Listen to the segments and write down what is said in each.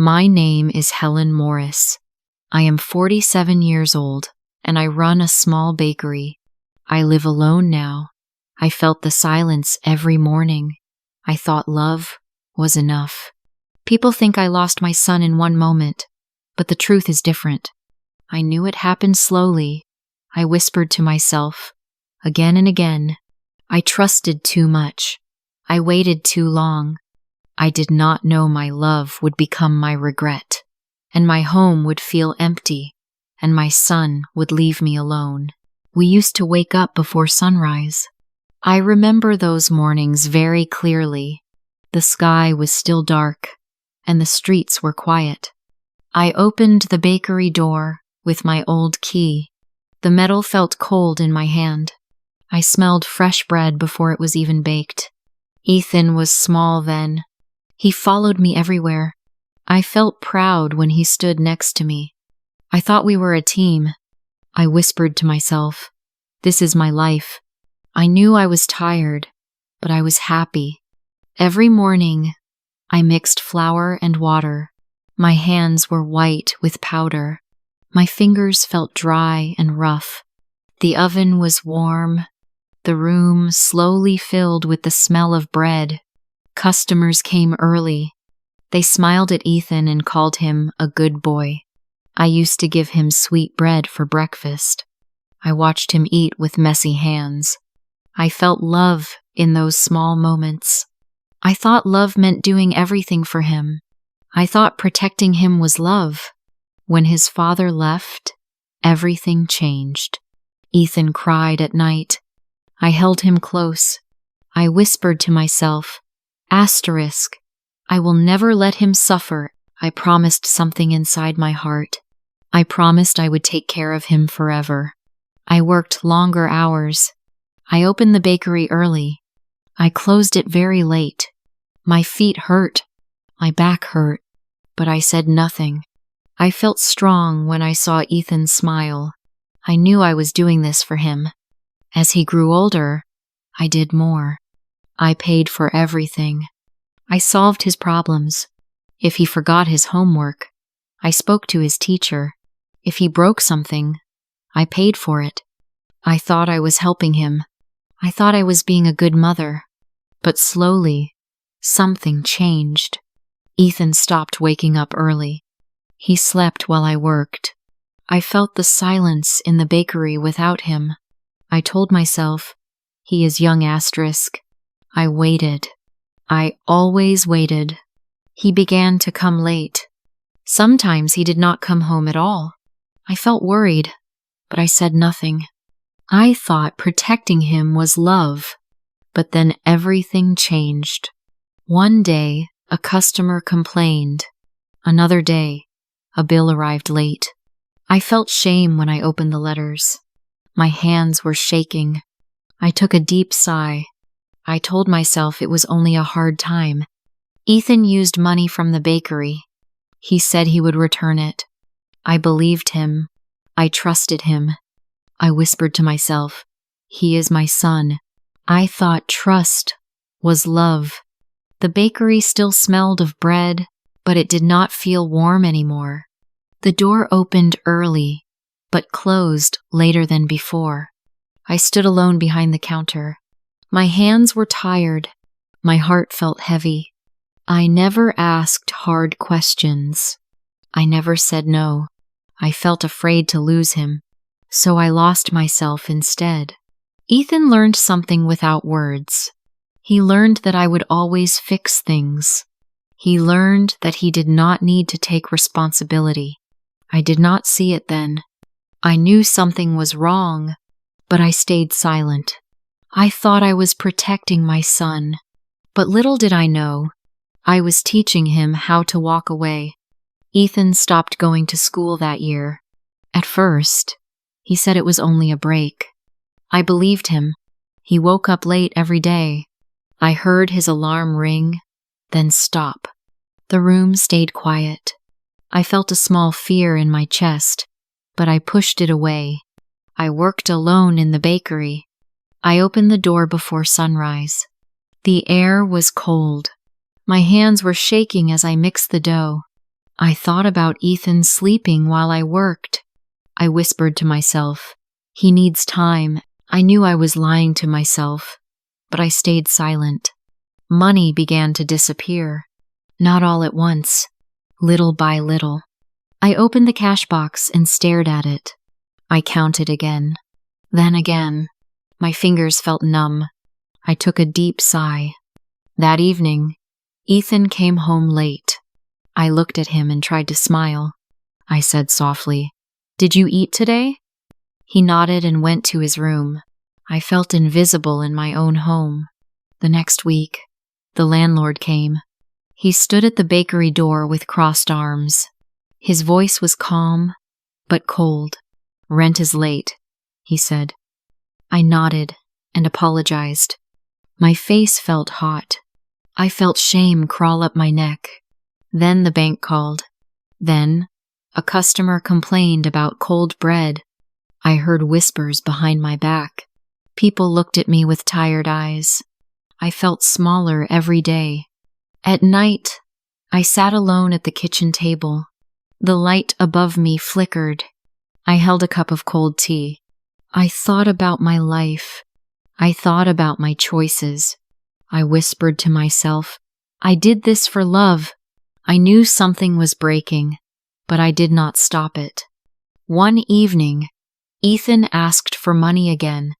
My name is Helen Morris. I am 47 years old, and I run a small bakery. I live alone now. I felt the silence every morning. I thought love was enough. People think I lost my son in one moment, but the truth is different. I knew it happened slowly. I whispered to myself, again and again. I trusted too much. I waited too long. I did not know my love would become my regret, and my home would feel empty, and my son would leave me alone. We used to wake up before sunrise. I remember those mornings very clearly. The sky was still dark, and the streets were quiet. I opened the bakery door with my old key. The metal felt cold in my hand. I smelled fresh bread before it was even baked. Ethan was small then. He followed me everywhere. I felt proud when he stood next to me. I thought we were a team. I whispered to myself, "This is my life." I knew I was tired, but I was happy. Every morning, I mixed flour and water. My hands were white with powder. My fingers felt dry and rough. The oven was warm. The room slowly filled with the smell of bread. Customers came early. They smiled at Ethan and called him a good boy. I used to give him sweet bread for breakfast. I watched him eat with messy hands. I felt love in those small moments. I thought love meant doing everything for him. I thought protecting him was love. When his father left, everything changed. Ethan cried at night. I held him close. I whispered to myself, "Asterisk, I will never let him suffer." I promised something inside my heart. I promised I would take care of him forever. I worked longer hours. I opened the bakery early. I closed it very late. My feet hurt. My back hurt. But I said nothing. I felt strong when I saw Ethan smile. I knew I was doing this for him. As he grew older, I did more. I paid for everything. I solved his problems. If he forgot his homework, I spoke to his teacher. If he broke something, I paid for it. I thought I was helping him. I thought I was being a good mother. But slowly, something changed. Ethan stopped waking up early. He slept while I worked. I felt the silence in the bakery without him. I told myself, he is young asterisk. I waited. I always waited. He began to come late. Sometimes he did not come home at all. I felt worried, but I said nothing. I thought protecting him was love, but then everything changed. One day, a customer complained. Another day, a bill arrived late. I felt shame when I opened the letters. My hands were shaking. I took a deep sigh. I told myself it was only a hard time. Ethan used money from the bakery. He said he would return it. I believed him. I trusted him. I whispered to myself, "He is my son." I thought trust was love. The bakery still smelled of bread, but it did not feel warm anymore. The door opened early, but closed later than before. I stood alone behind the counter. My hands were tired. My heart felt heavy. I never asked hard questions. I never said no. I felt afraid to lose him, so I lost myself instead. Ethan learned something without words. He learned that I would always fix things. He learned that he did not need to take responsibility. I did not see it then. I knew something was wrong, but I stayed silent. I thought I was protecting my son, but little did I know, I was teaching him how to walk away. Ethan stopped going to school that year. At first, he said it was only a break. I believed him. He woke up late every day. I heard his alarm ring, then stop. The room stayed quiet. I felt a small fear in my chest, but I pushed it away. I worked alone in the bakery. I opened the door before sunrise. The air was cold. My hands were shaking as I mixed the dough. I thought about Ethan sleeping while I worked. I whispered to myself, he needs time. I knew I was lying to myself, but I stayed silent. Money began to disappear. Not all at once, little by little. I opened the cash box and stared at it. I counted again. Then again. My fingers felt numb. I took a deep sigh. That evening, Ethan came home late. I looked at him and tried to smile. I said softly, "Did you eat today?" He nodded and went to his room. I felt invisible in my own home. The next week, the landlord came. He stood at the bakery door with crossed arms. His voice was calm, but cold. "Rent is late," he said. I nodded and apologized. My face felt hot. I felt shame crawl up my neck. Then the bank called. Then, a customer complained about cold bread. I heard whispers behind my back. People looked at me with tired eyes. I felt smaller every day. At night, I sat alone at the kitchen table. The light above me flickered. I held a cup of cold tea. I thought about my life. I thought about my choices. I whispered to myself, I did this for love. I knew something was breaking, but I did not stop it. One evening, Ethan asked for money again.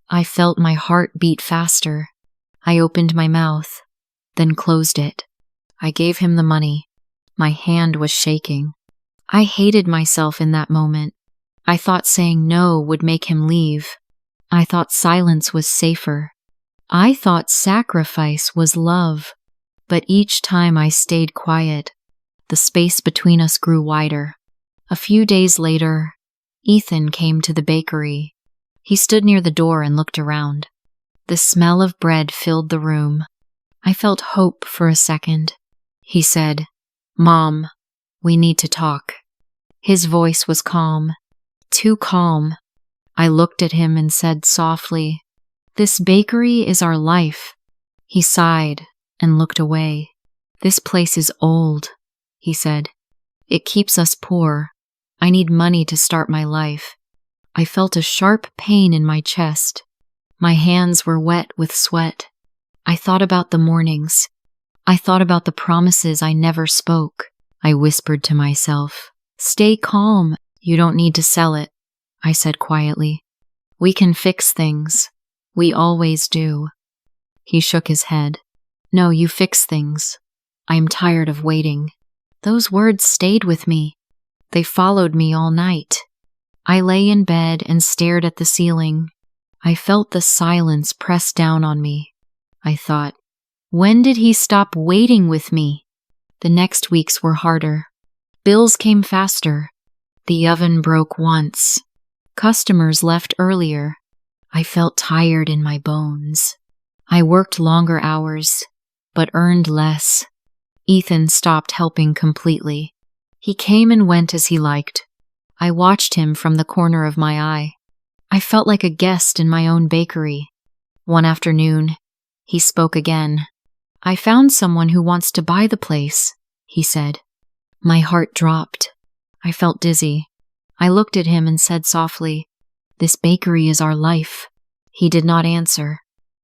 I felt my heart beat faster. I opened my mouth, then closed it. I gave him the money. My hand was shaking. I hated myself in that moment. I thought saying no would make him leave. I thought silence was safer. I thought sacrifice was love. But each time I stayed quiet, the space between us grew wider. A few days later, Ethan came to the bakery. He stood near the door and looked around. The smell of bread filled the room. I felt hope for a second. He said, "Mom, we need to talk." His voice was calm, too calm. I looked at him and said softly, "This bakery is our life." He sighed and looked away. "This place is old," he said. "It keeps us poor. I need money to start my life." I felt a sharp pain in my chest. My hands were wet with sweat. I thought about the mornings. I thought about the promises I never spoke. I whispered to myself, "Stay calm. You don't need to sell it," I said quietly. "We can fix things. We always do." He shook his head. "No, you fix things. I am tired of waiting." Those words stayed with me. They followed me all night. I lay in bed and stared at the ceiling. I felt the silence press down on me. I thought, when did he stop waiting with me? The next weeks were harder. Bills came faster. The oven broke once. Customers left earlier. I felt tired in my bones. I worked longer hours, but earned less. Ethan stopped helping completely. He came and went as he liked. I watched him from the corner of my eye. I felt like a guest in my own bakery. One afternoon, he spoke again. "I found someone who wants to buy the place," he said. My heart dropped. I felt dizzy. I looked at him and said softly, "This bakery is our life." He did not answer.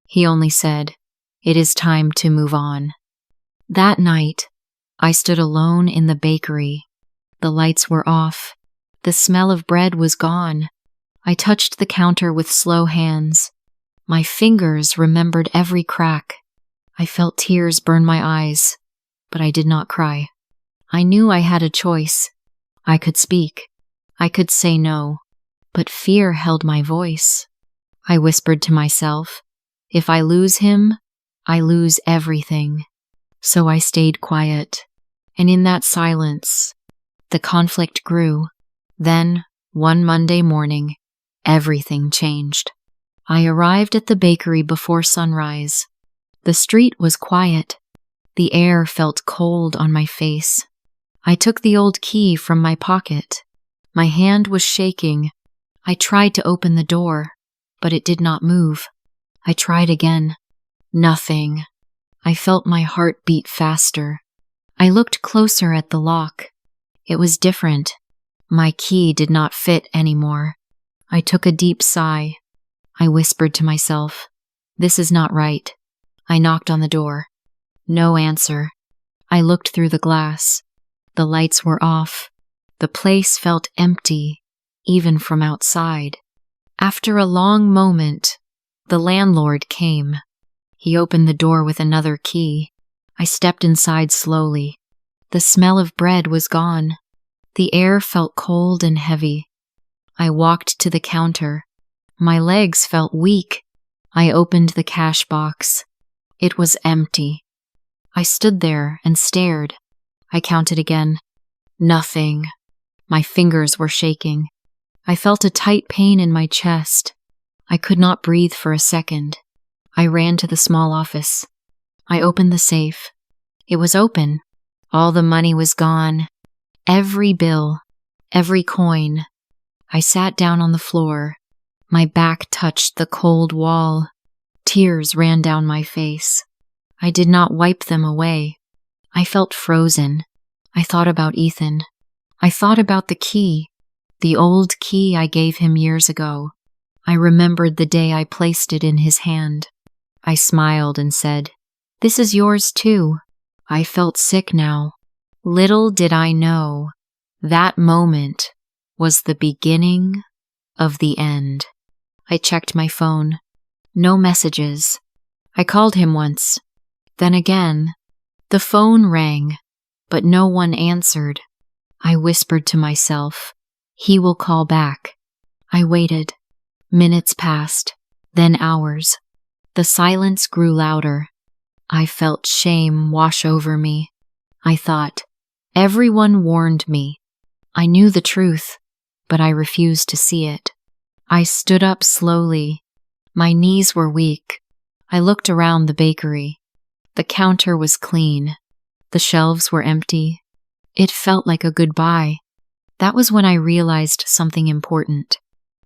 He only said, "It is time to move on." That night, I stood alone in the bakery. The lights were off. The smell of bread was gone. I touched the counter with slow hands. My fingers remembered every crack. I felt tears burn my eyes, but I did not cry. I knew I had a choice. I could speak. I could say no, but fear held my voice. I whispered to myself, if I lose him, I lose everything. So I stayed quiet, and in that silence, the conflict grew. Then, one Monday morning, everything changed. I arrived at the bakery before sunrise. The street was quiet. The air felt cold on my face. I took the old key from my pocket. My hand was shaking. I tried to open the door, but it did not move. I tried again. Nothing. I felt my heart beat faster. I looked closer at the lock. It was different. My key did not fit anymore. I took a deep sigh. I whispered to myself, "This is not right." I knocked on the door. No answer. I looked through the glass. The lights were off. The place felt empty, even from outside. After a long moment, the landlord came. He opened the door with another key. I stepped inside slowly. The smell of bread was gone. The air felt cold and heavy. I walked to the counter. My legs felt weak. I opened the cash box. It was empty. I stood there and stared. I counted again. Nothing. My fingers were shaking. I felt a tight pain in my chest. I could not breathe for a second. I ran to the small office. I opened the safe. It was open. All the money was gone. Every bill, every coin. I sat down on the floor. My back touched the cold wall. Tears ran down my face. I did not wipe them away. I felt frozen. I thought about Ethan. I thought about the key, the old key I gave him years ago. I remembered the day I placed it in his hand. I smiled and said, "This is yours too." I felt sick now. Little did I know, that moment was the beginning of the end. I checked my phone. No messages. I called him once. Then again. The phone rang, but no one answered. I whispered to myself, "He will call back." I waited. Minutes passed, then hours. The silence grew louder. I felt shame wash over me. I thought, everyone warned me. I knew the truth, but I refused to see it. I stood up slowly. My knees were weak. I looked around the bakery. The counter was clean. The shelves were empty. It felt like a goodbye. That was when I realized something important.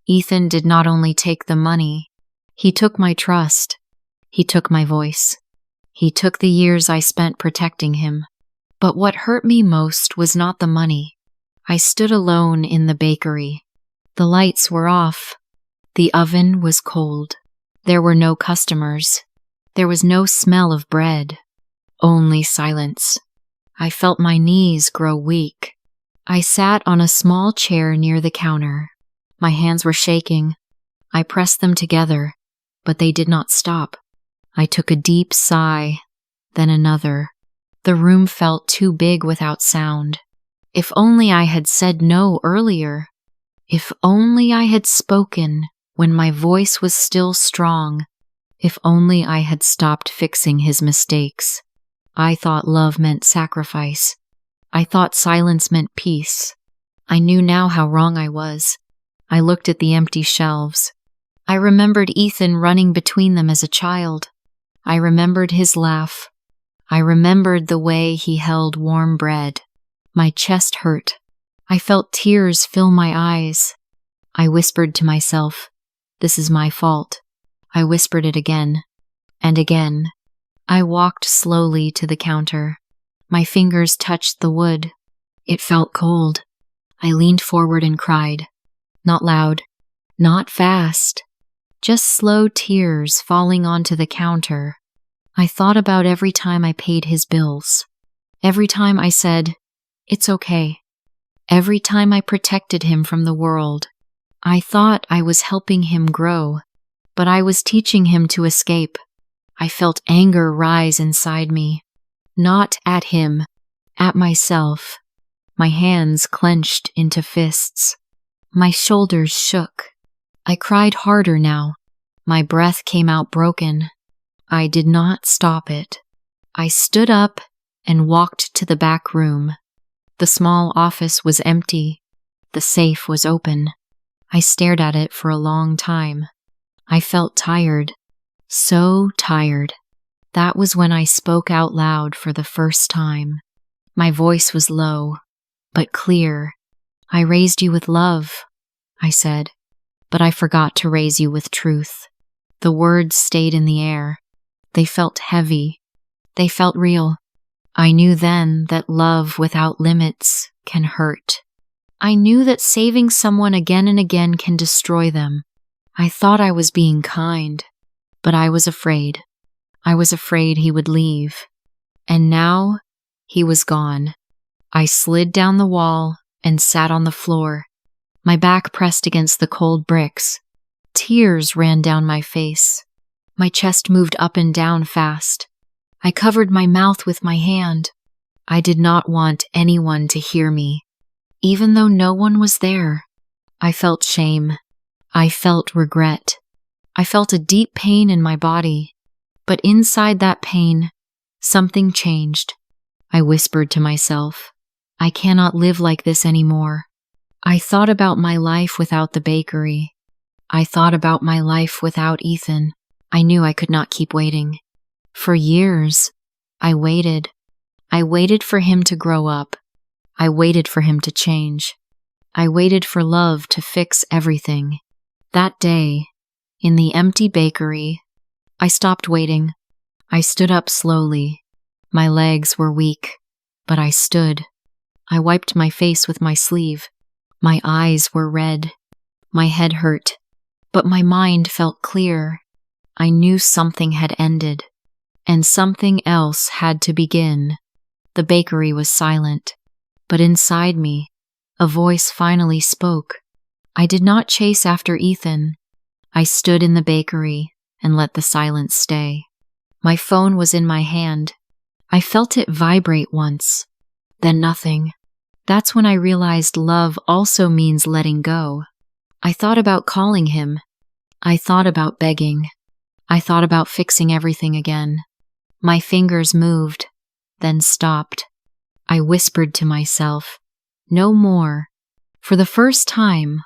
Ethan did not only take the money, he took my trust. He took my voice. He took the years I spent protecting him. But what hurt me most was not the money. I stood alone in the bakery. The lights were off. The oven was cold. There were no customers. There was no smell of bread. Only silence. I felt my knees grow weak. I sat on a small chair near the counter. My hands were shaking. I pressed them together, but they did not stop. I took a deep sigh, then another. The room felt too big without sound. If only I had said no earlier. If only I had spoken when my voice was still strong. If only I had stopped fixing his mistakes. I thought love meant sacrifice. I thought silence meant peace. I knew now how wrong I was. I looked at the empty shelves. I remembered Ethan running between them as a child. I remembered his laugh. I remembered the way he held warm bread. My chest hurt. I felt tears fill my eyes. I whispered to myself, "This is my fault." I whispered it again and again. I walked slowly to the counter. My fingers touched the wood. It felt cold. I leaned forward and cried. Not loud, not fast, just slow tears falling onto the counter. I thought about every time I paid his bills. Every time I said, "It's okay." Every time I protected him from the world. I thought I was helping him grow, but I was teaching him to escape. I felt anger rise inside me. Not at him, at myself. My hands clenched into fists. My shoulders shook. I cried harder now. My breath came out broken. I did not stop it. I stood up and walked to the back room. The small office was empty. The safe was open. I stared at it for a long time. I felt tired. So tired. That was when I spoke out loud for the first time. My voice was low, but clear. "I raised you with love," I said, "but I forgot to raise you with truth." The words stayed in the air. They felt heavy. They felt real. I knew then that love without limits can hurt. I knew that saving someone again and again can destroy them. I thought I was being kind, but I was afraid. I was afraid he would leave. And now, he was gone. I slid down the wall and sat on the floor, my back pressed against the cold bricks. Tears ran down my face. My chest moved up and down fast. I covered my mouth with my hand. I did not want anyone to hear me. Even though no one was there, I felt shame. I felt regret. I felt a deep pain in my body. But inside that pain, something changed. I whispered to myself, I cannot live like this anymore. I thought about my life without the bakery. I thought about my life without Ethan. I knew I could not keep waiting. For years, I waited. I waited for him to grow up. I waited for him to change. I waited for love to fix everything. That day, in the empty bakery, I stopped waiting. I stood up slowly. My legs were weak, but I stood. I wiped my face with my sleeve. My eyes were red. My head hurt, but my mind felt clear. I knew something had ended, and something else had to begin. The bakery was silent, but inside me, a voice finally spoke. I did not chase after Ethan. I stood in the bakery and let the silence stay. My phone was in my hand. I felt it vibrate once, then nothing. That's when I realized love also means letting go. I thought about calling him. I thought about begging. I thought about fixing everything again. My fingers moved, then stopped. I whispered to myself, no more. For the first time,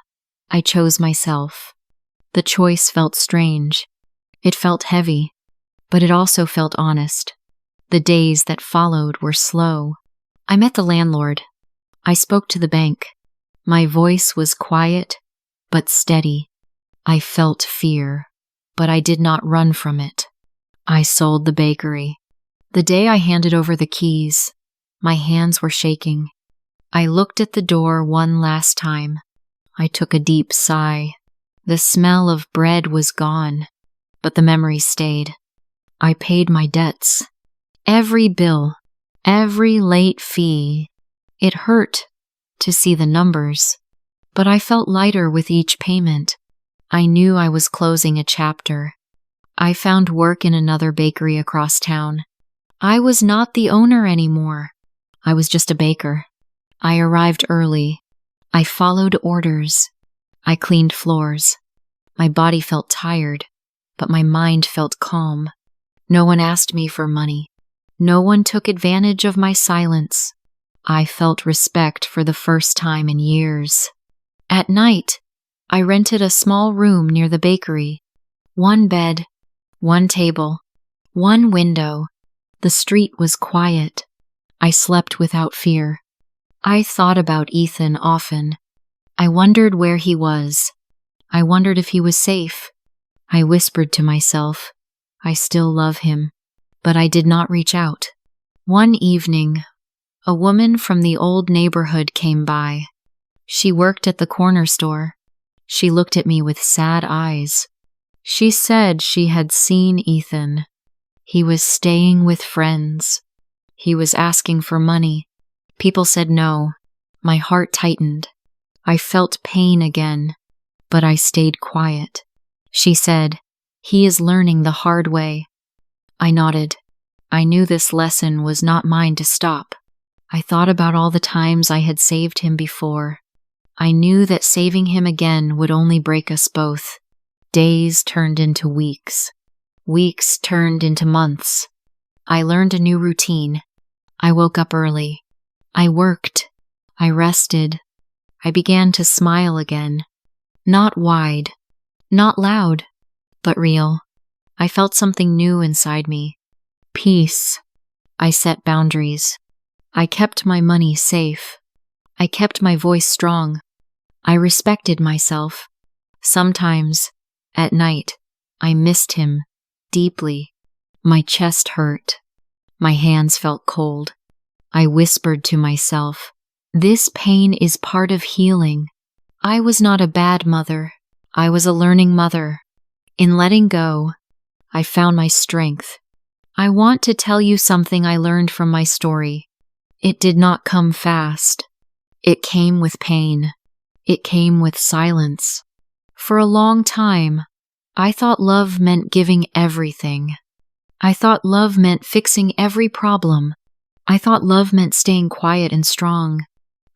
I chose myself. The choice felt strange. It felt heavy, but it also felt honest. The days that followed were slow. I met the landlord. I spoke to the bank. My voice was quiet, but steady. I felt fear, but I did not run from it. I sold the bakery. The day I handed over the keys, my hands were shaking. I looked at the door one last time. I took a deep sigh. The smell of bread was gone, but the memory stayed. I paid my debts. Every bill, every late fee. It hurt to see the numbers, but I felt lighter with each payment. I knew I was closing a chapter. I found work in another bakery across town. I was not the owner anymore. I was just a baker. I arrived early. I followed orders. I cleaned floors. My body felt tired, but my mind felt calm. No one asked me for money. No one took advantage of my silence. I felt respect for the first time in years. At night, I rented a small room near the bakery. One bed, one table, one window. The street was quiet. I slept without fear. I thought about Ethan often. I wondered where he was. I wondered if he was safe. I whispered to myself, I still love him, but I did not reach out. One evening, a woman from the old neighborhood came by. She worked at the corner store. She looked at me with sad eyes. She said she had seen Ethan. He was staying with friends. He was asking for money. People said no. My heart tightened. I felt pain again, but I stayed quiet. She said, he is learning the hard way. I nodded. I knew this lesson was not mine to stop. I thought about all the times I had saved him before. I knew that saving him again would only break us both. Days turned into weeks. Weeks turned into months. I learned a new routine. I woke up early. I worked. I rested. I began to smile again. Not wide, not loud, but real. I felt something new inside me. Peace. I set boundaries. I kept my money safe. I kept my voice strong. I respected myself. Sometimes, at night, I missed him deeply. My chest hurt. My hands felt cold. I whispered to myself, This pain is part of healing. I was not a bad mother. I was a learning mother. In letting go, I found my strength. I want to tell you something I learned from my story. It did not come fast. It came with pain. It came with silence. For a long time, I thought love meant giving everything. I thought love meant fixing every problem. I thought love meant staying quiet and strong.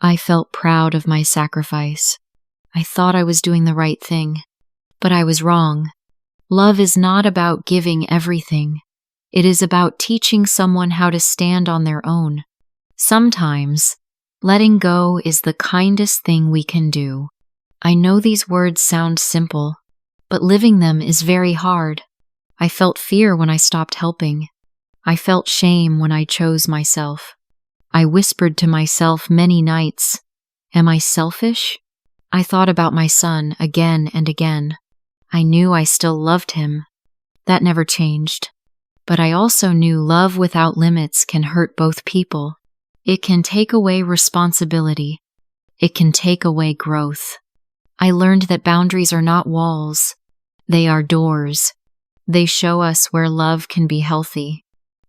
I felt proud of my sacrifice. I thought I was doing the right thing. But I was wrong. Love is not about giving everything. It is about teaching someone how to stand on their own. Sometimes, letting go is the kindest thing we can do. I know these words sound simple, but living them is very hard. I felt fear when I stopped helping. I felt shame when I chose myself. I whispered to myself many nights, "Am I selfish?" I thought about my son again and again. I knew I still loved him. That never changed. But I also knew love without limits can hurt both people. It can take away responsibility. It can take away growth. I learned that boundaries are not walls. They are doors. They show us where love can be healthy.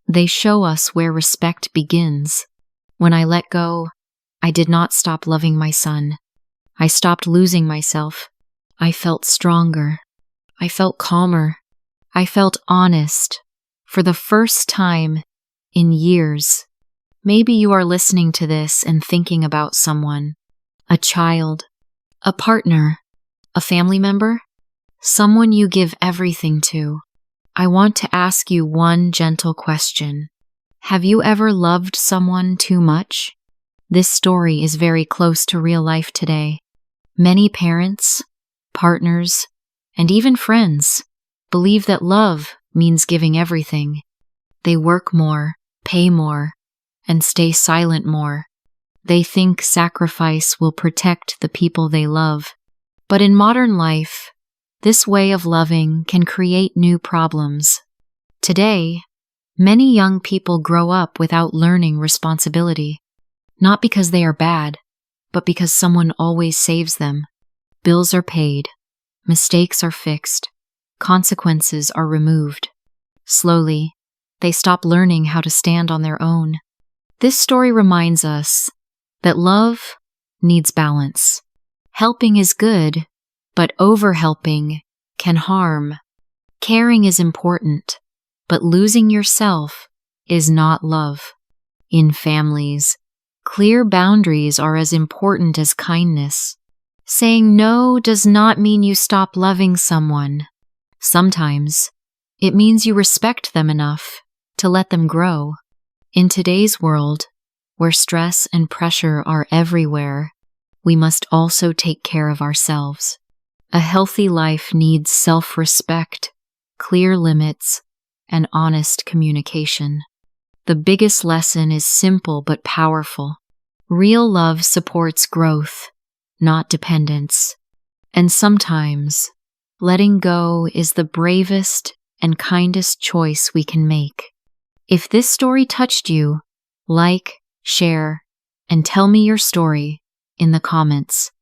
They show us where respect begins. When I let go, I did not stop loving my son. I stopped losing myself. I felt stronger. I felt calmer. I felt honest. For the first time in years. Maybe you are listening to this and thinking about someone. A child. A partner. A family member. Someone you give everything to. I want to ask you one gentle question. Have you ever loved someone too much? This story is very close to real life today. Many parents, partners, and even friends believe that love means giving everything. They work more, pay more, and stay silent more. They think sacrifice will protect the people they love. But in modern life, this way of loving can create new problems. Today, many young people grow up without learning responsibility, not because they are bad, but because someone always saves them. Bills are paid, mistakes are fixed, consequences are removed. Slowly, they stop learning how to stand on their own. This story reminds us that love needs balance. Helping is good, but over-helping can harm. Caring is important, but losing yourself is not love. In families, clear boundaries are as important as kindness. Saying no does not mean you stop loving someone. Sometimes, it means you respect them enough to let them grow. In today's world, where stress and pressure are everywhere, we must also take care of ourselves. A healthy life needs self-respect, clear limits, and honest communication. The biggest lesson is simple but powerful. Real love supports growth, not dependence. And sometimes, letting go is the bravest and kindest choice we can make. If this story touched you, like, share, and tell me your story in the comments.